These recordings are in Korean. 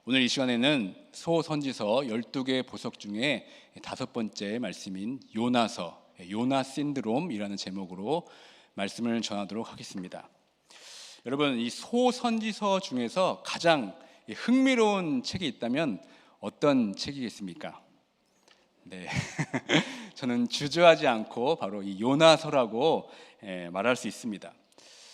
오늘 이 시간에는 소선지서 12개 보석 중에 5번째 말씀인 요나서, 요나 신드롬이라는 제목으로 말씀을 전하도록 하겠습니다. 여러분, 이 소선지서 중에서 가장 흥미로운 책이 있다면 어떤 책이겠습니까? 네, 저는 주저하지 않고 바로 이 요나서라고 말할 수 있습니다.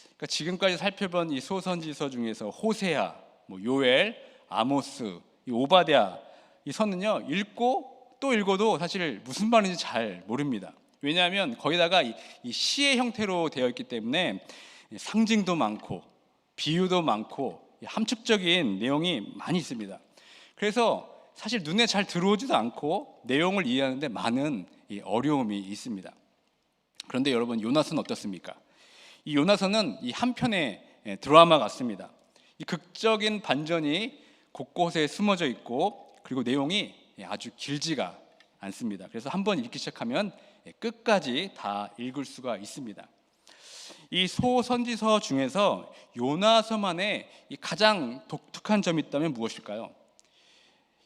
그러니까 지금까지 살펴본 이 소선지서 중에서 호세아, 요엘, 아모스, 이 오바댜 이 선은요, 읽고 또 읽어도 사실 무슨 말인지 잘 모릅니다. 왜냐하면 거기다가 이 시의 형태로 되어 있기 때문에 상징도 많고 비유도 많고 함축적인 내용이 많이 있습니다. 그래서 사실 눈에 잘 들어오지도 않고 내용을 이해하는데 많은 어려움이 있습니다. 그런데 여러분, 요나서는 어떻습니까? 이 요나서는 이 한 편의 드라마 같습니다. 이 극적인 반전이 곳곳에 숨어져 있고, 그리고 내용이 아주 길지가 않습니다. 그래서 한번 읽기 시작하면 끝까지 다 읽을 수가 있습니다. 이 소선지서 중에서 요나서만의 이 가장 독특한 점이 있다면 무엇일까요?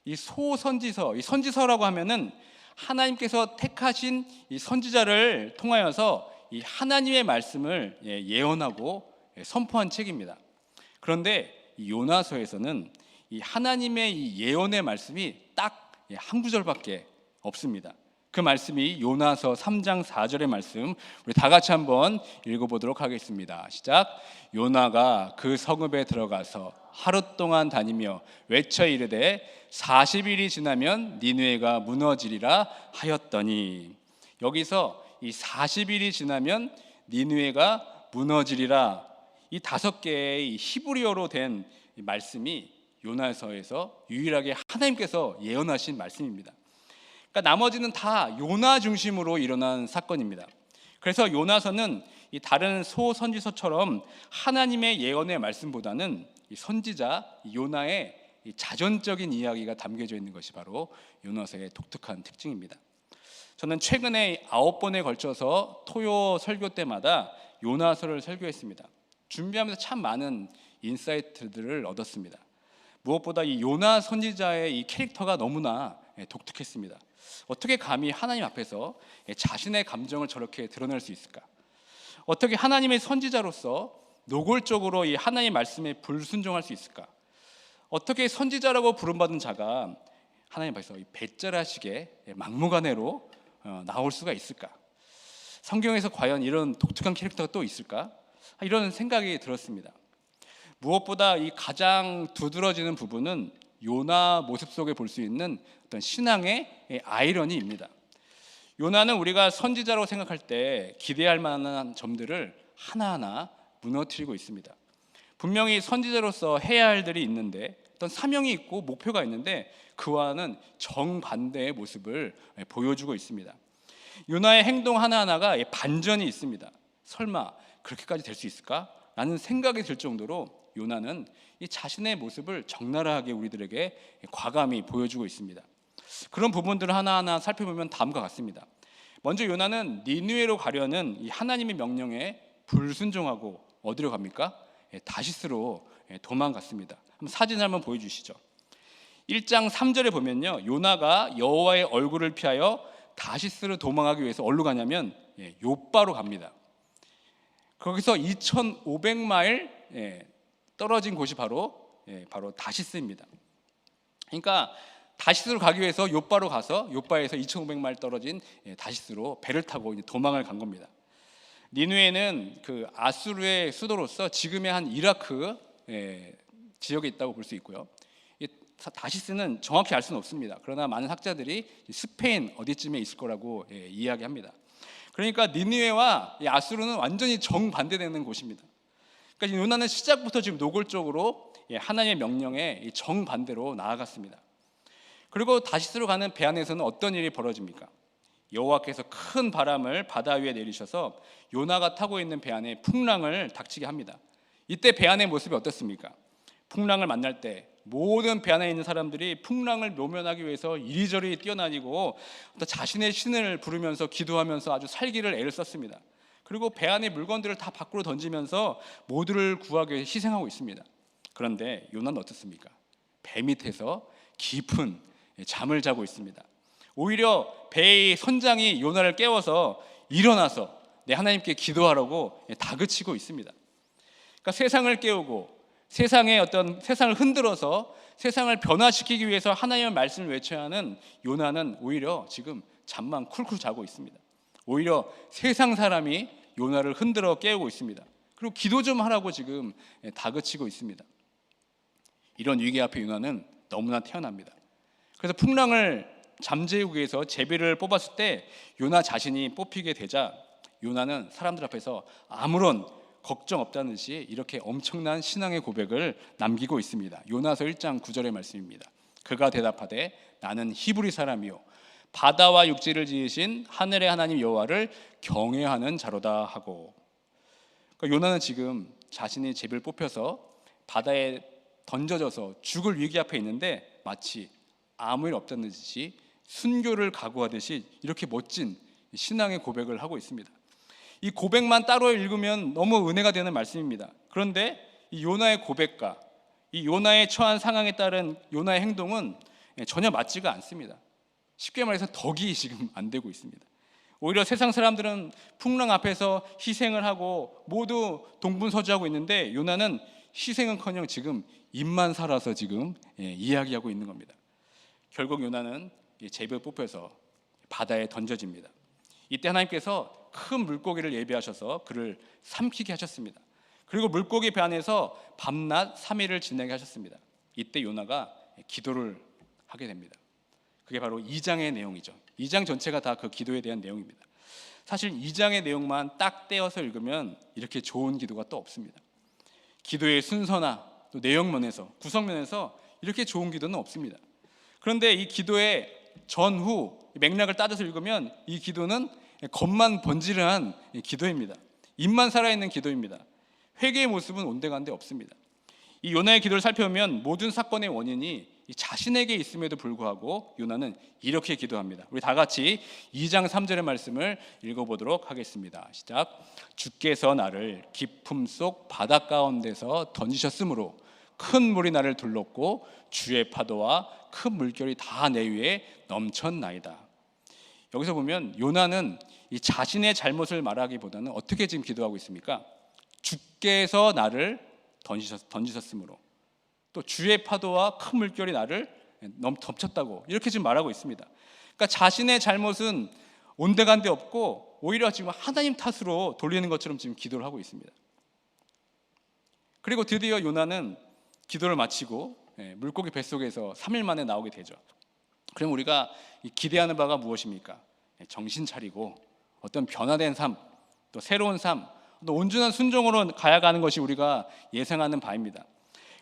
이 소선지서, 이 선지서라고 하면은 하나님께서 택하신 이 선지자를 통하여서 이 하나님의 말씀을 예언하고 선포한 책입니다. 그런데 이 요나서에서는 이 하나님의 이 예언의 말씀이 딱 한 구절밖에 없습니다. 그 말씀이 요나서 3장 4절의 말씀, 우리 다 같이 한번 읽어보도록 하겠습니다. 시작. 요나가 그 성읍에 들어가서 하루 동안 다니며 외쳐 이르되 40일이 지나면 니느웨가 무너지리라 하였더니, 여기서 이 40일이 지나면 니느웨가 무너지리라, 이 5개의 히브리어로 된 말씀이 요나서에서 유일하게 하나님께서 예언하신 말씀입니다. 그러니까 나머지는 다 요나 중심으로 일어난 사건입니다. 그래서 요나서는 이 다른 소선지서처럼 하나님의 예언의 말씀보다는 이 선지자 요나의 이 자전적인 이야기가 담겨져 있는 것이 바로 요나서의 독특한 특징입니다. 저는 최근에 9번에 걸쳐서 토요 설교 때마다 요나서를 설교했습니다. 준비하면서 참 많은 인사이트들을 얻었습니다. 무엇보다 이 요나 선지자의 이 캐릭터가 너무나 독특했습니다. 어떻게 감히 하나님 앞에서 자신의 감정을 저렇게 드러낼 수 있을까? 어떻게 하나님의 선지자로서 노골적으로 이 하나님의 말씀에 불순종할 수 있을까? 어떻게 선지자라고 부름받은 자가 하나님 앞에서 배절하시게 막무가내로 나올 수가 있을까? 성경에서 과연 이런 독특한 캐릭터가 또 있을까? 이런 생각이 들었습니다. 무엇보다 이 가장 두드러지는 부분은 요나 모습 속에 볼 수 있는 어떤 신앙의 아이러니입니다. 요나는 우리가 선지자라고 생각할 때 기대할 만한 점들을 하나하나 무너뜨리고 있습니다. 분명히 선지자로서 해야 할 일이 있는데, 어떤 사명이 있고 목표가 있는데 그와는 정반대의 모습을 보여주고 있습니다. 요나의 행동 하나하나가 반전이 있습니다. 설마 그렇게까지 될 수 있을까? 라는 생각이 들 정도로 요나는 이 자신의 모습을 적나라하게 우리들에게 과감히 보여주고 있습니다. 그런 부분들을 하나하나 살펴보면 다음과 같습니다. 먼저 요나는 니느웨로 가려는 이 하나님의 명령에 불순종하고 어디로 갑니까? 다시스로 도망갔습니다. 사진을 한번 보여주시죠. 1장 3절에 보면요, 요나가 여호와의 얼굴을 피하여 다시스로 도망하기 위해서 어디로 가냐면 요바로 갑니다. 거기서 2500마일 떨어진 곳이 바로 다시스입니다. 그러니까 다시스로 가기 위해서 요바로 가서 요바에서 2500마일 떨어진 다시스로 배를 타고 이제 도망을 간 겁니다. 니느웨는 그 아수르의 수도로서 지금의 한 이라크 지역에 있다고 볼 수 있고요. 다시스는 정확히 알 수는 없습니다. 그러나 많은 학자들이 스페인 어디쯤에 있을 거라고 이야기합니다. 그러니까 니느웨와 아수르는 완전히 정반대되는 곳입니다. 그러니까 요나는 시작부터 지금 노골적으로 하나님의 명령에 정반대로 나아갔습니다. 그리고 다시스로 가는 배 안에서는 어떤 일이 벌어집니까? 여호와께서 큰 바람을 바다 위에 내리셔서 요나가 타고 있는 배 안에 풍랑을 닥치게 합니다. 이때 배 안의 모습이 어떻습니까? 풍랑을 만날 때 모든 배 안에 있는 사람들이 풍랑을 모면하기 위해서 이리저리 뛰어다니고 또 자신의 신을 부르면서 기도하면서 아주 살기를 애를 썼습니다. 그리고 배 안의 물건들을 다 밖으로 던지면서 모두를 구하기 위해 희생하고 있습니다. 그런데 요나는 어떻습니까? 배 밑에서 깊은 잠을 자고 있습니다. 오히려 배의 선장이 요나를 깨워서 일어나서 하나님께 기도하라고 다그치고 있습니다. 그러니까 세상을 깨우고 세상을 흔들어서 세상을 변화시키기 위해서 하나님의 말씀을 외쳐야 하는 요나는 오히려 지금 잠만 쿨쿨 자고 있습니다. 오히려 세상 사람이 요나를 흔들어 깨우고 있습니다. 그리고 기도 좀 하라고 지금 다그치고 있습니다. 이런 위기 앞에 요나는 너무나 태어납니다. 그래서 풍랑을 잠재우기 위해서 제비를 뽑았을 때 요나 자신이 뽑히게 되자 요나는 사람들 앞에서 아무런 걱정 없다는 듯이 이렇게 엄청난 신앙의 고백을 남기고 있습니다. 요나서 1장 9절의 말씀입니다. 그가 대답하되 나는 히브리 사람이요 바다와 육지를 지으신 하늘의 하나님 여호와를 경외하는 자로다 하고, 그러니까 요나는 지금 자신이 제비를 뽑혀서 바다에 던져져서 죽을 위기 앞에 있는데 마치 아무 일 없다는 듯이 순교를 각오하듯이 이렇게 멋진 신앙의 고백을 하고 있습니다. 이 고백만 따로 읽으면 너무 은혜가 되는 말씀입니다. 그런데 이 요나의 고백과 이 요나의 처한 상황에 따른 요나의 행동은 전혀 맞지가 않습니다. 쉽게 말해서 덕이 지금 안 되고 있습니다. 오히려 세상 사람들은 풍랑 앞에서 희생을 하고 모두 동분서주하고 있는데 요나는 희생은커녕 지금 입만 살아서 지금 이야기하고 있는 겁니다. 결국 요나는 제비에 뽑혀서 바다에 던져집니다. 이때 하나님께서 큰 물고기를 예비하셔서 그를 삼키게 하셨습니다. 그리고 물고기 배 안에서 밤낮 3일을 지내게 하셨습니다. 이때 요나가 기도를 하게 됩니다. 그게 바로 2장의 내용이죠. 2장 전체가 다 그 기도에 대한 내용입니다. 사실 2장의 내용만 딱 떼어서 읽으면 이렇게 좋은 기도가 또 없습니다. 기도의 순서나 또 내용면에서 구성면에서 이렇게 좋은 기도는 없습니다. 그런데 이 기도의 전후 맥락을 따져서 읽으면 이 기도는 겉만 번지르한 기도입니다. 입만 살아있는 기도입니다. 회개의 모습은 온데간데 없습니다. 이 요나의 기도를 살펴보면 모든 사건의 원인이 자신에게 있음에도 불구하고 요나는 이렇게 기도합니다. 우리 다 같이 2장 3절의 말씀을 읽어보도록 하겠습니다. 시작. 주께서 나를 깊음 속 바다 가운데서 던지셨으므로 큰 물이 나를 둘렀고 주의 파도와 큰 물결이 다 내 위에 넘쳤나이다. 여기서 보면 요나는 이 자신의 잘못을 말하기보다는 어떻게 지금 기도하고 있습니까? 주께서 나를 던지셨으므로 또 주의 파도와 큰 물결이 나를 덮쳤다고 이렇게 지금 말하고 있습니다. 그러니까 자신의 잘못은 온데간데 없고 오히려 지금 하나님 탓으로 돌리는 것처럼 지금 기도를 하고 있습니다. 그리고 드디어 요나는 기도를 마치고 물고기 뱃속에서 3일 만에 나오게 되죠. 그럼 우리가 기대하는 바가 무엇입니까? 정신 차리고 어떤 변화된 삶, 또 새로운 삶, 또 온전한 순종으로 가야 가는 것이 우리가 예상하는 바입니다.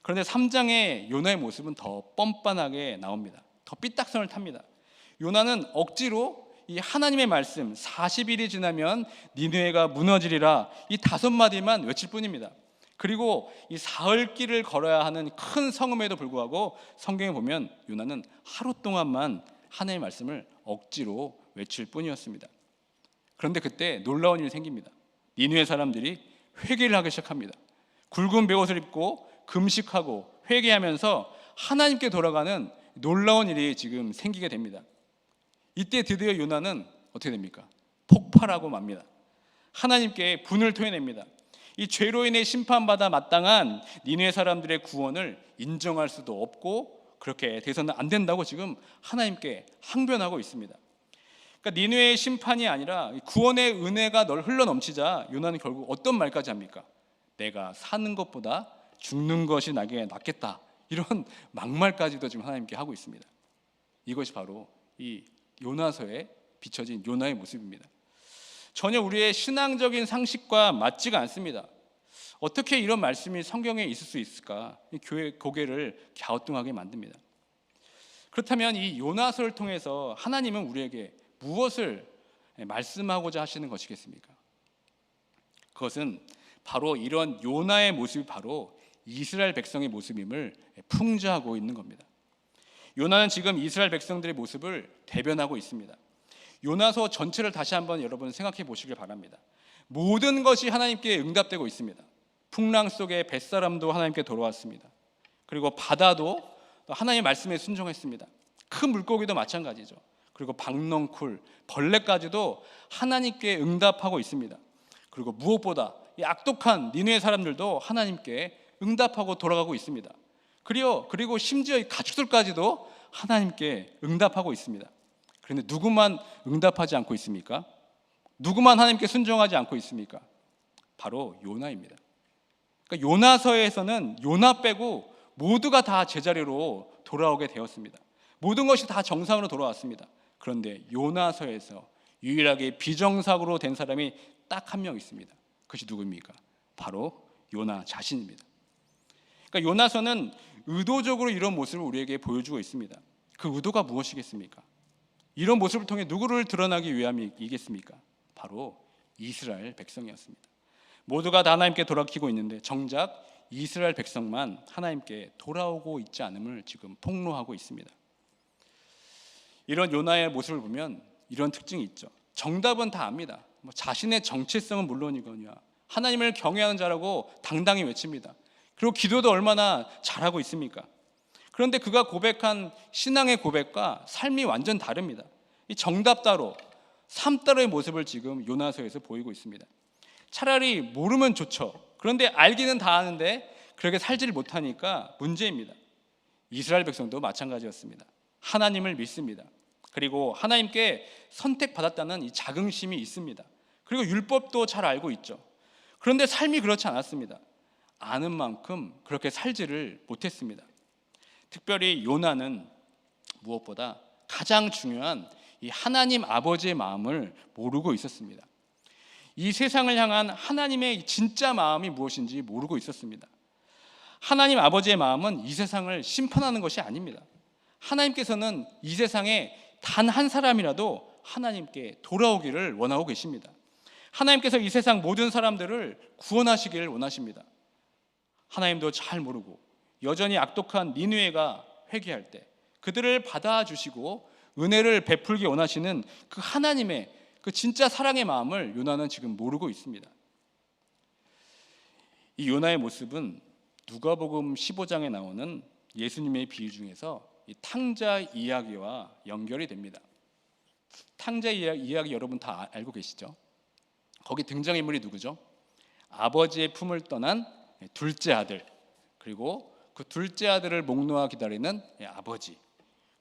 그런데 3장의 요나의 모습은 더 뻔뻔하게 나옵니다. 더 삐딱선을 탑니다. 요나는 억지로 이 하나님의 말씀 40일이 지나면 니느웨가 무너지리라 이 5마디만 외칠 뿐입니다. 그리고 이 사흘 길을 걸어야 하는 큰 성읍에도 불구하고 성경에 보면 요나는 하루 동안만 하나님의 말씀을 억지로 외칠 뿐이었습니다. 그런데 그때 놀라운 일이 생깁니다. 니느웨 사람들이 회개를 하기 시작합니다. 굵은 베옷을 입고 금식하고 회개하면서 하나님께 돌아가는 놀라운 일이 지금 생기게 됩니다. 이때 드디어 요나는 어떻게 됩니까? 폭발하고 맙니다. 하나님께 분을 토해냅니다. 이 죄로 인해 심판받아 마땅한 니느웨 사람들의 구원을 인정할 수도 없고 그렇게 돼서는 안 된다고 지금 하나님께 항변하고 있습니다. 그러니까 니느웨의 심판이 아니라 구원의 은혜가 널 흘러넘치자 요나는 결국 어떤 말까지 합니까? 내가 사는 것보다 죽는 것이 나에게 낫겠다. 이런 막말까지도 지금 하나님께 하고 있습니다. 이것이 바로 이 요나서에 비춰진 요나의 모습입니다. 전혀 우리의 신앙적인 상식과 맞지가 않습니다. 어떻게 이런 말씀이 성경에 있을 수 있을까? 교회 고개를 갸우뚱하게 만듭니다. 그렇다면 이 요나서를 통해서 하나님은 우리에게 무엇을 말씀하고자 하시는 것이겠습니까? 그것은 바로 이런 요나의 모습이 바로 이스라엘 백성의 모습임을 풍자하고 있는 겁니다. 요나는 지금 이스라엘 백성들의 모습을 대변하고 있습니다. 요나서 전체를 다시 한번 여러분 생각해 보시길 바랍니다. 모든 것이 하나님께 응답되고 있습니다. 풍랑 속에 뱃사람도 하나님께 돌아왔습니다. 그리고 바다도 또 하나님의 말씀에 순종했습니다. 큰 물고기도 마찬가지죠. 그리고 박넝쿨, 벌레까지도 하나님께 응답하고 있습니다. 그리고 무엇보다 이 악독한 니느웨 사람들도 하나님께 응답하고 돌아가고 있습니다. 그리고 심지어 이 가축들까지도 하나님께 응답하고 있습니다. 그런데 누구만 응답하지 않고 있습니까? 누구만 하나님께 순종하지 않고 있습니까? 바로 요나입니다. 그러니까 요나서에서는 요나 빼고 모두가 다 제자리로 돌아오게 되었습니다. 모든 것이 다 정상으로 돌아왔습니다. 그런데 요나서에서 유일하게 비정상으로 된 사람이 딱 한 명 있습니다. 그것이 누구입니까? 바로 요나 자신입니다. 그러니까 요나서는 의도적으로 이런 모습을 우리에게 보여주고 있습니다. 그 의도가 무엇이겠습니까? 이런 모습을 통해 누구를 드러나기 위함이겠습니까? 바로 이스라엘 백성이었습니다. 모두가 다 하나님께 돌아키고 있는데 정작 이스라엘 백성만 하나님께 돌아오고 있지 않음을 지금 폭로하고 있습니다. 이런 요나의 모습을 보면 이런 특징이 있죠. 정답은 다 압니다. 자신의 정체성은 물론이거니와 하나님을 경외하는 자라고 당당히 외칩니다. 그리고 기도도 얼마나 잘하고 있습니까? 그런데 그가 고백한 신앙의 고백과 삶이 완전 다릅니다. 이 정답 따로, 삶 따로의 모습을 지금 요나서에서 보이고 있습니다. 차라리 모르면 좋죠. 그런데 알기는 다 아는데 그렇게 살지를 못하니까 문제입니다. 이스라엘 백성도 마찬가지였습니다. 하나님을 믿습니다. 그리고 하나님께 선택받았다는 이 자긍심이 있습니다. 그리고 율법도 잘 알고 있죠. 그런데 삶이 그렇지 않았습니다. 아는 만큼 그렇게 살지를 못했습니다. 특별히 요나는 무엇보다 가장 중요한 이 하나님 아버지의 마음을 모르고 있었습니다. 이 세상을 향한 하나님의 진짜 마음이 무엇인지 모르고 있었습니다. 하나님 아버지의 마음은 이 세상을 심판하는 것이 아닙니다. 하나님께서는 이 세상에 단 한 사람이라도 하나님께 돌아오기를 원하고 계십니다. 하나님께서 이 세상 모든 사람들을 구원하시기를 원하십니다. 하나님도 잘 모르고 여전히 악독한 니느웨가 회개할 때 그들을 받아주시고 은혜를 베풀기 원하시는 그 하나님의 그 진짜 사랑의 마음을 요나는 지금 모르고 있습니다. 이 요나의 모습은 누가복음 15장에 나오는 예수님의 비유 중에서 이 탕자 이야기와 연결이 됩니다. 탕자 이야기 여러분 다 알고 계시죠? 거기 등장인물이 누구죠? 아버지의 품을 떠난 둘째 아들, 그리고 그 둘째 아들을 목놓아 기다리는 아버지,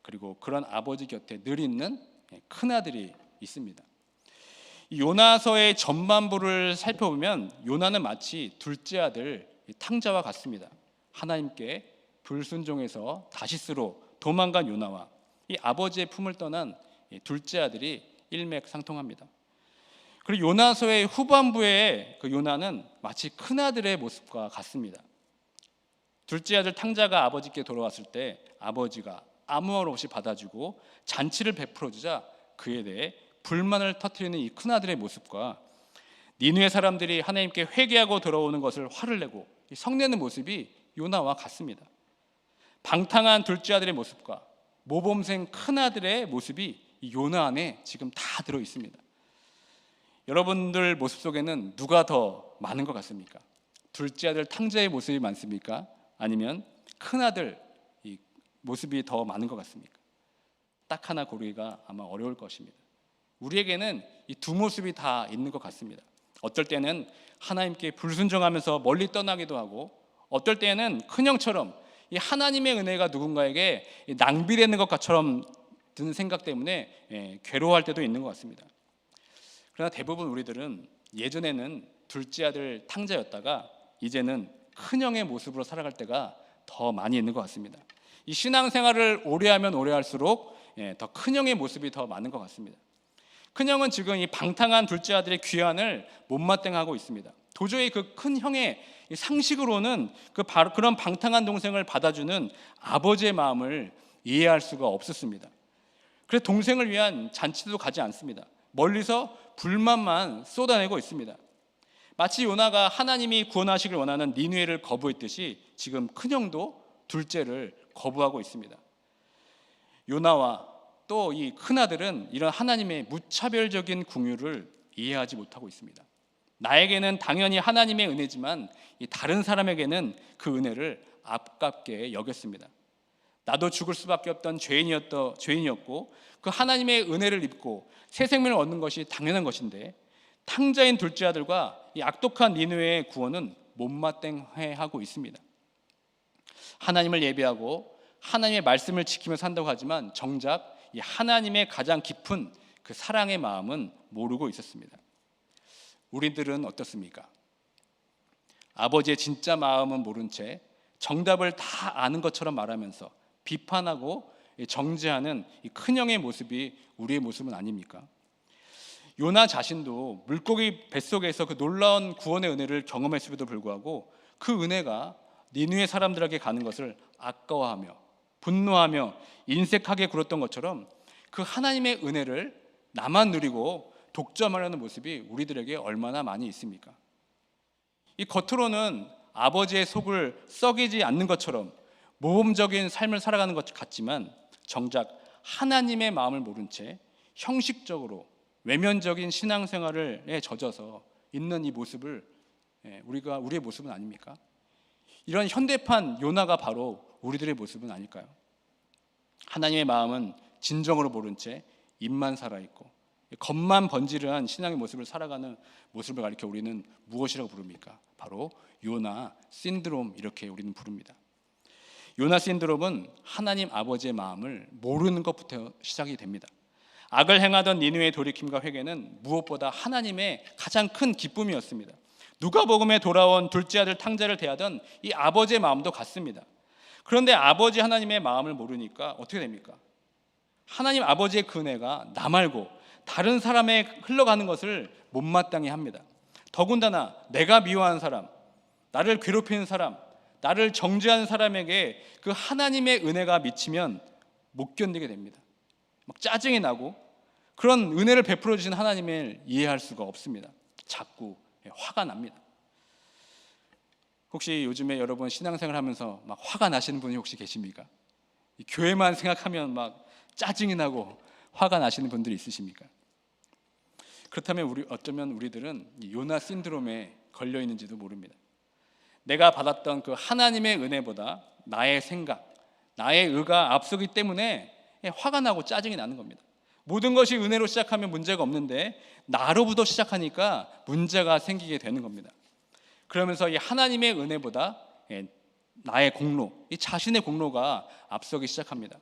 그리고 그런 아버지 곁에 늘 있는 큰아들이 있습니다. 이 요나서의 전반부를 살펴보면 요나는 마치 둘째 아들 탕자와 같습니다. 하나님께 불순종해서 다시스로 도망간 요나와 이 아버지의 품을 떠난 둘째 아들이 일맥상통합니다. 그리고 요나서의 후반부에 그 요나는 마치 큰아들의 모습과 같습니다. 둘째 아들 탕자가 아버지께 돌아왔을 때 아버지가 아무 말 없이 받아주고 잔치를 베풀어주자 그에 대해 불만을 터뜨리는 이 큰아들의 모습과 니느웨 사람들이 하나님께 회개하고 돌아오는 것을 화를 내고 성내는 모습이 요나와 같습니다. 방탕한 둘째 아들의 모습과 모범생 큰아들의 모습이 이 요나 안에 지금 다 들어 있습니다. 여러분들 모습 속에는 누가 더 많은 것 같습니까? 둘째 아들 탕자의 모습이 많습니까? 아니면 큰아들 이 모습이 더 많은 것 같습니까? 딱 하나 고르기가 아마 어려울 것입니다. 우리에게는 이 두 모습이 다 있는 것 같습니다. 어떨 때는 하나님께 불순종하면서 멀리 떠나기도 하고, 어떨 때는 큰형처럼 이 하나님의 은혜가 누군가에게 낭비되는 것처럼 드는 생각 때문에 괴로워할 때도 있는 것 같습니다. 그러나 대부분 우리들은 예전에는 둘째 아들 탕자였다가 이제는 큰형의 모습으로 살아갈 때가 더 많이 있는 것 같습니다. 이 신앙생활을 오래하면 오래할수록 더 큰형의 모습이 더 많은 것 같습니다. 큰형은 지금 이 방탕한 둘째 아들의 귀환을 못마땅하고 있습니다. 도저히 그 큰형의 상식으로는 그런 방탕한 동생을 받아주는 아버지의 마음을 이해할 수가 없었습니다. 그래서 동생을 위한 잔치도 가지 않습니다. 멀리서 불만만 쏟아내고 있습니다. 마치 요나가 하나님이 구원하시길 원하는 니느웨를 거부했듯이 지금 큰형도 둘째를 거부하고 있습니다. 요나와 또 이 큰아들은 이런 하나님의 무차별적인 긍휼을 이해하지 못하고 있습니다. 나에게는 당연히 하나님의 은혜지만 이 다른 사람에게는 그 은혜를 아깝게 여겼습니다. 나도 죽을 수밖에 없던 죄인이었고 그 하나님의 은혜를 입고 새 생명을 얻는 것이 당연한 것인데 탕자인 둘째 아들과 이 악독한 니느웨의 구원은 못마땅해하고 있습니다. 하나님을 예배하고 하나님의 말씀을 지키며 산다고 하지만 정작 이 하나님의 가장 깊은 그 사랑의 마음은 모르고 있었습니다. 우리들은 어떻습니까? 아버지의 진짜 마음은 모른 채 정답을 다 아는 것처럼 말하면서 비판하고 정죄하는 이 큰형의 모습이 우리의 모습은 아닙니까? 요나 자신도 물고기 뱃속에서 그 놀라운 구원의 은혜를 경험했음에도 불구하고 그 은혜가 니느웨 사람들에게 가는 것을 아까워하며 분노하며 인색하게 굴었던 것처럼 그 하나님의 은혜를 나만 누리고 독점하려는 모습이 우리들에게 얼마나 많이 있습니까? 이 겉으로는 아버지의 속을 썩이지 않는 것처럼 모범적인 삶을 살아가는 것 같지만 정작 하나님의 마음을 모른 채 형식적으로 외면적인 신앙생활에 젖어서 있는 이 모습을 우리의 모습은 아닙니까? 이런 현대판 요나가 바로 우리들의 모습은 아닐까요? 하나님의 마음은 진정으로 모른 채 입만 살아있고 겉만 번지르한 신앙의 모습을 살아가는 모습을 가리켜 우리는 무엇이라고 부릅니까? 바로 요나 신드롬, 이렇게 우리는 부릅니다. 요나 신드롬은 하나님 아버지의 마음을 모르는 것부터 시작이 됩니다. 악을 행하던 니느웨의 돌이킴과 회개는 무엇보다 하나님의 가장 큰 기쁨이었습니다. 누가복음에 돌아온 둘째 아들 탕자를 대하던 이 아버지의 마음도 같습니다. 그런데 아버지 하나님의 마음을 모르니까 어떻게 됩니까? 하나님 아버지의 그 은혜가 나 말고 다른 사람에 흘러가는 것을 못마땅해 합니다. 더군다나 내가 미워하는 사람, 나를 괴롭히는 사람, 나를 정죄하는 사람에게 그 하나님의 은혜가 미치면 못 견디게 됩니다. 막 짜증이 나고 그런 은혜를 베풀어 주신 하나님을 이해할 수가 없습니다. 자꾸 화가 납니다. 혹시 요즘에 여러분 신앙생활 하면서 막 화가 나시는 분이 혹시 계십니까? 이 교회만 생각하면 막 짜증이 나고 화가 나시는 분들이 있으십니까? 그렇다면 어쩌면 우리들은 요나 신드롬에 걸려 있는지도 모릅니다. 내가 받았던 그 하나님의 은혜보다 나의 생각, 나의 의가 앞서기 때문에 화가 나고 짜증이 나는 겁니다. 모든 것이 은혜로 시작하면 문제가 없는데 나로부터 시작하니까 문제가 생기게 되는 겁니다. 그러면서 이 하나님의 은혜보다 나의 공로, 이 자신의 공로가 앞서기 시작합니다.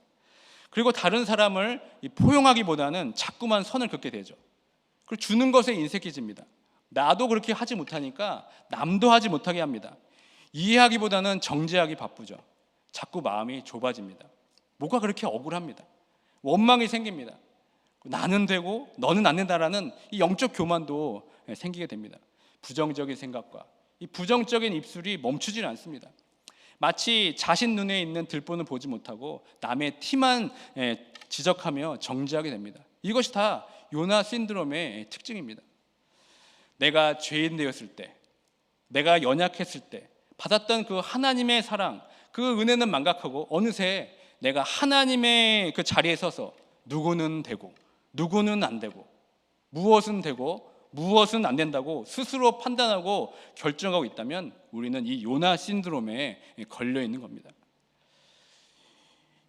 그리고 다른 사람을 포용하기보다는 자꾸만 선을 긋게 되죠. 그리고 주는 것에 인색해집니다. 나도 그렇게 하지 못하니까 남도 하지 못하게 합니다. 이해하기보다는 정죄하기 바쁘죠. 자꾸 마음이 좁아집니다. 뭐가 그렇게 억울합니다. 원망이 생깁니다. 나는 되고 너는 안 된다라는 이 영적 교만도 생기게 됩니다. 부정적인 생각과 이 부정적인 입술이 멈추질 않습니다. 마치 자신 눈에 있는 들보는 보지 못하고 남의 티만 지적하며 정죄하게 됩니다. 이것이 다 요나 신드롬의 특징입니다. 내가 죄인 되었을 때, 내가 연약했을 때 받았던 그 하나님의 사랑, 그 은혜는 망각하고 어느새 내가 하나님의 그 자리에 서서 누구는 되고 누구는 안 되고 무엇은 되고 무엇은 안 된다고 스스로 판단하고 결정하고 있다면 우리는 이 요나 신드롬에 걸려 있는 겁니다.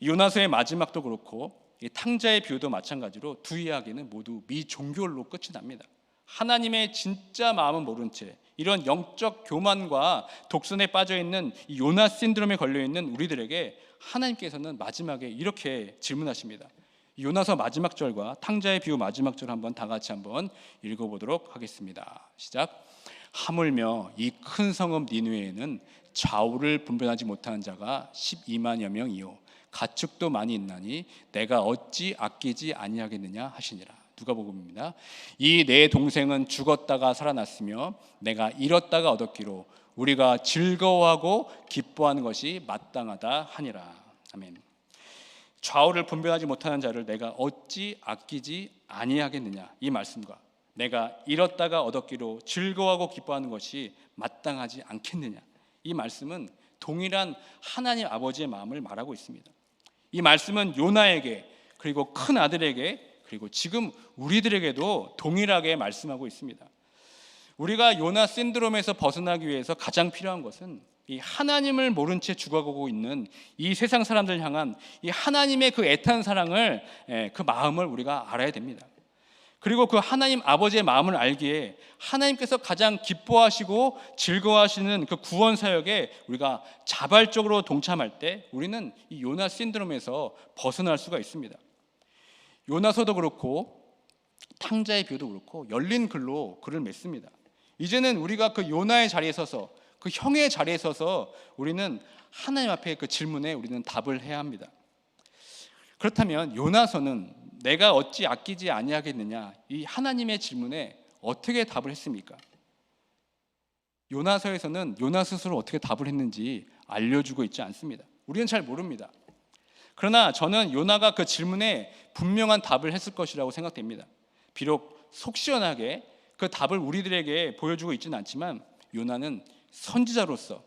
요나서의 마지막도 그렇고 이 탕자의 비유도 마찬가지로 두 이야기는 모두 미종교로 끝이 납니다. 하나님의 진짜 마음은 모른 채 이런 영적 교만과 독선에 빠져있는 이 요나 신드롬에 걸려있는 우리들에게 하나님께서는 마지막에 이렇게 질문하십니다. 요나서 마지막 절과 탕자의 비유 마지막 절 한번 다 같이 한번 읽어보도록 하겠습니다. 시작. 하물며 이 큰 성읍 니느웨에는 좌우를 분별하지 못하는 자가 12만여 명이요 가축도 많이 있나니 내가 어찌 아끼지 아니하겠느냐 하시니라. 누가복음입니다. 이 내 동생은 죽었다가 살아났으며 내가 잃었다가 얻었기로 우리가 즐거워하고 기뻐하는 것이 마땅하다 하니라. 아멘. 좌우를 분별하지 못하는 자를 내가 어찌 아끼지 아니하겠느냐, 이 말씀과 내가 잃었다가 얻었기로 즐거워하고 기뻐하는 것이 마땅하지 않겠느냐, 이 말씀은 동일한 하나님 아버지의 마음을 말하고 있습니다. 이 말씀은 요나에게 그리고 큰 아들에게 그리고 지금 우리들에게도 동일하게 말씀하고 있습니다. 우리가 요나 신드롬에서 벗어나기 위해서 가장 필요한 것은 이 하나님을 모른 채 죽어가고 있는 이 세상 사람들 향한 이 하나님의 그 애타는 사랑을, 그 마음을 우리가 알아야 됩니다. 그리고 그 하나님 아버지의 마음을 알기에 하나님께서 가장 기뻐하시고 즐거워하시는 그 구원 사역에 우리가 자발적으로 동참할 때 우리는 이 요나 신드롬에서 벗어날 수가 있습니다. 요나서도 그렇고 탕자의 비유도 그렇고 열린 글로 글을 맺습니다. 이제는 우리가 그 요나의 자리에 서서, 그 형의 자리에 서서 우리는 하나님 앞에 그 질문에 우리는 답을 해야 합니다. 그렇다면 요나서는 내가 어찌 아끼지 아니하겠느냐, 이 하나님의 질문에 어떻게 답을 했습니까? 요나서에서는 요나 스스로 어떻게 답을 했는지 알려주고 있지 않습니다. 우리는 잘 모릅니다. 그러나 저는 요나가 그 질문에 분명한 답을 했을 것이라고 생각됩니다. 비록 속 시원하게 그 답을 우리들에게 보여주고 있지는 않지만 요나는 선지자로서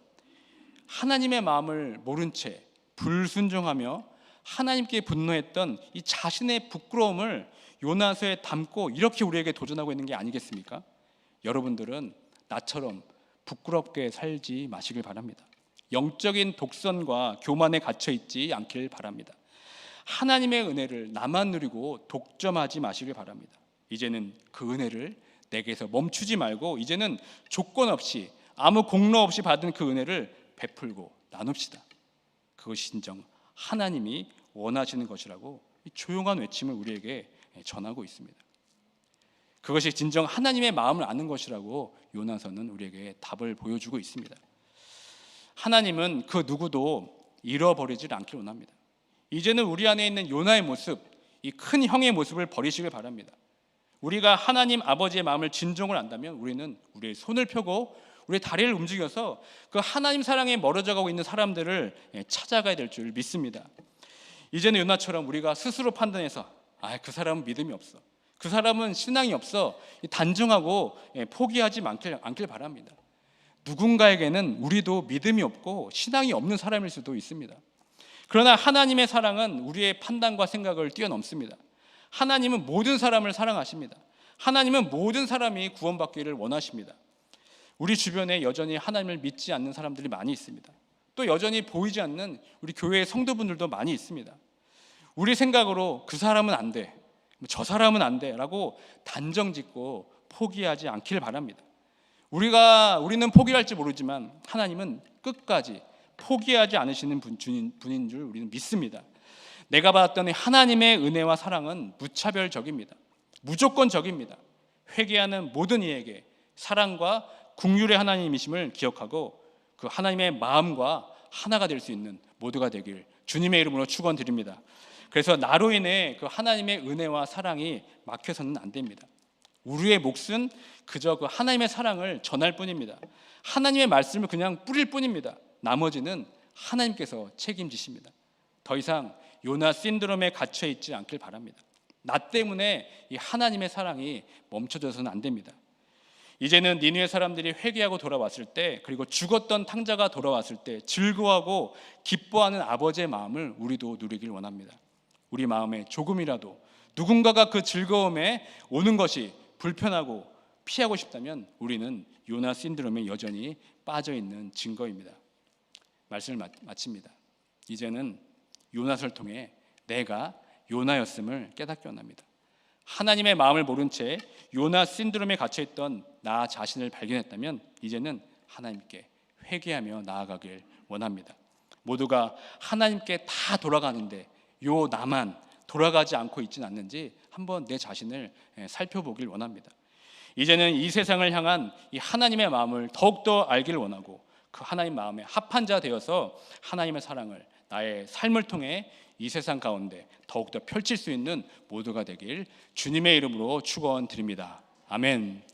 하나님의 마음을 모른 채 불순종하며 하나님께 분노했던 이 자신의 부끄러움을 요나서에 담고 이렇게 우리에게 도전하고 있는 게 아니겠습니까? 여러분들은 나처럼 부끄럽게 살지 마시길 바랍니다. 영적인 독선과 교만에 갇혀 있지 않길 바랍니다. 하나님의 은혜를 나만 누리고 독점하지 마시길 바랍니다. 이제는 그 은혜를 내게서 멈추지 말고 이제는 조건 없이 아무 공로 없이 받은 그 은혜를 베풀고 나눕시다. 그것이 진정 하나님이 원하시는 것이라고 조용한 외침을 우리에게 전하고 있습니다. 그것이 진정 하나님의 마음을 아는 것이라고 요나서는 우리에게 답을 보여주고 있습니다. 하나님은 그 누구도 잃어버리질 않길 원합니다. 이제는 우리 안에 있는 요나의 모습, 이 큰 형의 모습을 버리시길 바랍니다. 우리가 하나님 아버지의 마음을 진정을 안다면 우리는 우리의 손을 펴고 우리의 다리를 움직여서 그 하나님 사랑에 멀어져 가고 있는 사람들을 찾아가야 될 줄 믿습니다. 이제는 요나처럼 우리가 스스로 판단해서 그 사람은 믿음이 없어, 그 사람은 신앙이 없어 단정하고 포기하지 않길 바랍니다. 누군가에게는 우리도 믿음이 없고 신앙이 없는 사람일 수도 있습니다. 그러나 하나님의 사랑은 우리의 판단과 생각을 뛰어넘습니다. 하나님은 모든 사람을 사랑하십니다. 하나님은 모든 사람이 구원받기를 원하십니다. 우리 주변에 여전히 하나님을 믿지 않는 사람들이 많이 있습니다. 또 여전히 보이지 않는 우리 교회의 성도분들도 많이 있습니다. 우리 생각으로 그 사람은 안 돼, 저 사람은 안 돼 라고 단정짓고 포기하지 않기를 바랍니다. 우리는 포기할지 모르지만 하나님은 끝까지 포기하지 않으시는 분인 줄 우리는 믿습니다. 내가 받았던 하나님의 은혜와 사랑은 무차별적입니다. 무조건적입니다. 회개하는 모든 이에게 사랑과 긍휼의 하나님이심을 기억하고 그 하나님의 마음과 하나가 될 수 있는 모두가 되길 주님의 이름으로 축원드립니다. 그래서 나로 인해 그 하나님의 은혜와 사랑이 막혀서는 안 됩니다. 우리의 몫은 그저 그 하나님의 사랑을 전할 뿐입니다. 하나님의 말씀을 그냥 뿌릴 뿐입니다. 나머지는 하나님께서 책임지십니다. 더 이상 요나 신드롬에 갇혀 있지 않길 바랍니다. 나 때문에 이 하나님의 사랑이 멈춰져서는 안 됩니다. 이제는 니느웨 사람들이 회개하고 돌아왔을 때, 그리고 죽었던 탕자가 돌아왔을 때 즐거워하고 기뻐하는 아버지의 마음을 우리도 누리길 원합니다. 우리 마음에 조금이라도 누군가가 그 즐거움에 오는 것이 불편하고 피하고 싶다면 우리는 요나 신드롬에 여전히 빠져있는 증거입니다. 말씀을 마칩니다. 이제는 요나서를 통해 내가 요나였음을 깨닫기 원합니다. 하나님의 마음을 모른 채 요나 신드롬에 갇혀있던 나 자신을 발견했다면 이제는 하나님께 회개하며 나아가길 원합니다. 모두가 하나님께 다 돌아가는데 요 나만 돌아가지 않고 있지는 않는지 한번 내 자신을 살펴보길 원합니다. 이제는 이 세상을 향한 이 하나님의 마음을 더욱더 알기를 원하고 그 하나님 마음에 합한 자 되어서 하나님의 사랑을 나의 삶을 통해 이 세상 가운데 더욱더 펼칠 수 있는 모두가 되길 주님의 이름으로 축원드립니다. 아멘.